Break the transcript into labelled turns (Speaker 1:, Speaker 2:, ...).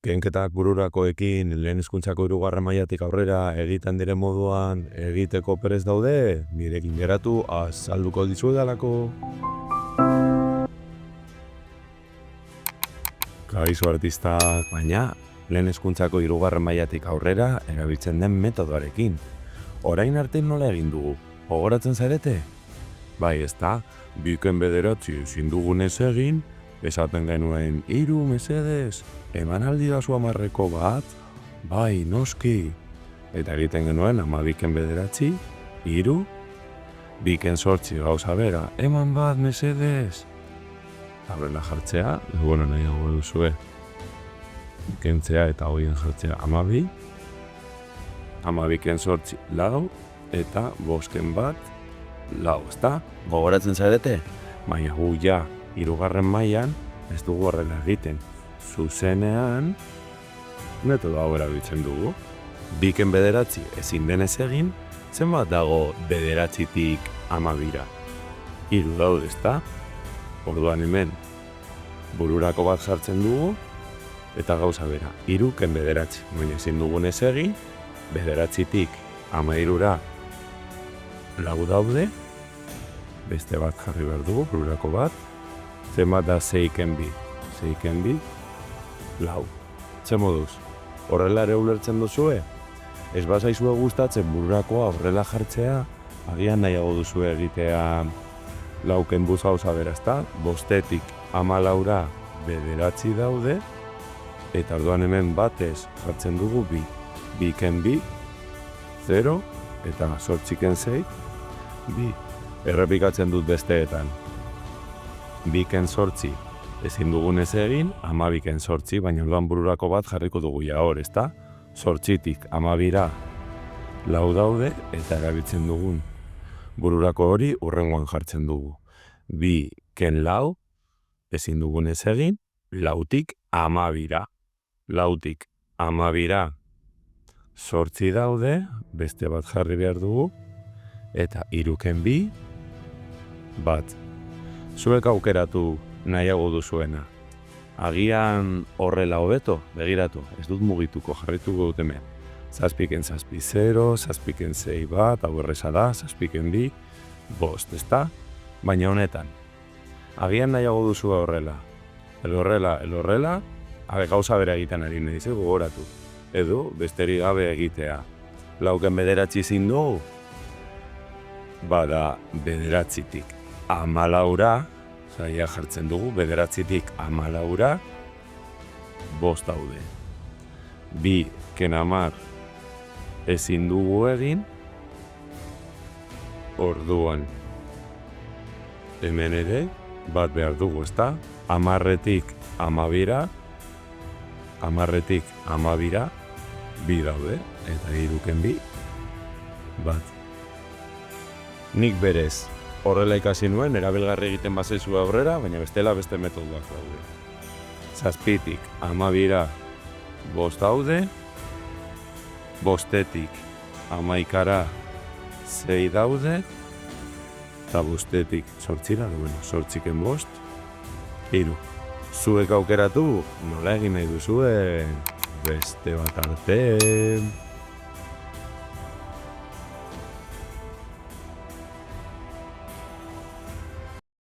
Speaker 1: Kenketak bururakoekin lehen hezkuntzako 3. mailatik aurrera egiten diren moduan egiteko prest daude, nirekin geratu azalduko dizuedalako. Kaixo artistak, baina lehen hezkuntzako 3. mailatik aurrera erabiltzen den metodoarekin. Orain arte nola egin dugu? Gogoratzen zarete? Bai, ezta, biken bederatzi ezin dugunez egin, esaten genuen 3 mesedez, eman aldidazu 10 bat, bai, noski. Eta egiten genuen 12 bederatzi, 3, biken 8 gauza bera, eman bat mesedez. Aurrela jartzea, bueno, nahiago duzue. Kentzea eta hoien jartzea 12, 12ken 8 4, eta 5ken bat 4, ezta? Gogoratzen zarete? Baina gu ja, 3. mailan ez dugu horrela egiten. Zuzenean, metodo hau erabiltzen dugu. Biken bederatzi ezin denez egin, zenbat dago bederatzitik 12ra? 3 daude, ezta? Orduan hemen, bururako bat jartzen dugu, eta gauza bera, 3ken bederatzi. Baina ezin dugunez egin, bederatzitik 13ra 4 daude, beste bat jarri behar dugu, bururako bat, zenbat da 6ken 2, 6ken 2, 4. Ze moduz, horrela ere ulertzen duzue? Ez bazaizue gustatzen bururakoa horrela jartzea, agian nahiago duzue egitea 4ken gauza bera, ezta? 5etik 14ra bederatzi daude, eta orduan hemen batez jartzen dugu 2, 2ken 2, 0, eta 8ken 6, 2. Errepikatzen dut besteetan. 2ken 8 ezin dugunez egin, 12ken 8, baina orduan bururako bat jarriko dugu ja hor, ezta? 8tik 12ra 4 daude, eta erabiltzen dugun bururako hori hurrengoan jartzen dugu. 2ken 4 ezin dugunez egin, 4tik 12ra. 4tik 12ra 8 daude, beste bat jarri behar dugu, eta 3ken 2, bat. Zuek aukeratu nahiago duzuena. Agian horrela hobeto, begiratu, ez dut mugituko, jarrituko dut hemen. 7ken 7 0, 7ken 6 bat, hau erreza da, 7ken 2, 5, ezta? Baina honetan, agian nahiago duzu horrela. El horrela, gauza bera egiten ari nahi dizu gogoratu. Edo, besterik gabe egitea. 4ken bederatzi ezin dugu, bada bederatzitik 14ra, zaila jartzen dugu, bederatzitik 14ra, 5 daude. 2ken 10 ezin dugu egin, orduan hemen ere bat behar dugu, ezta? 10etik 12ra, 10etik 12ra, 2 daude, eta 3ken 2, bat. Nik berez, horrela ikasi nuen, erabilgarri egiten bazaizu aurrera, baina bestela beste metodoak daude. 7tik 12ra 5 daude, 5etik 11ra 6 daude, eta 5etik 8ra, 8ken 5, 3. Zuek aukeratu, nola egin nahi duzue, beste bat arte.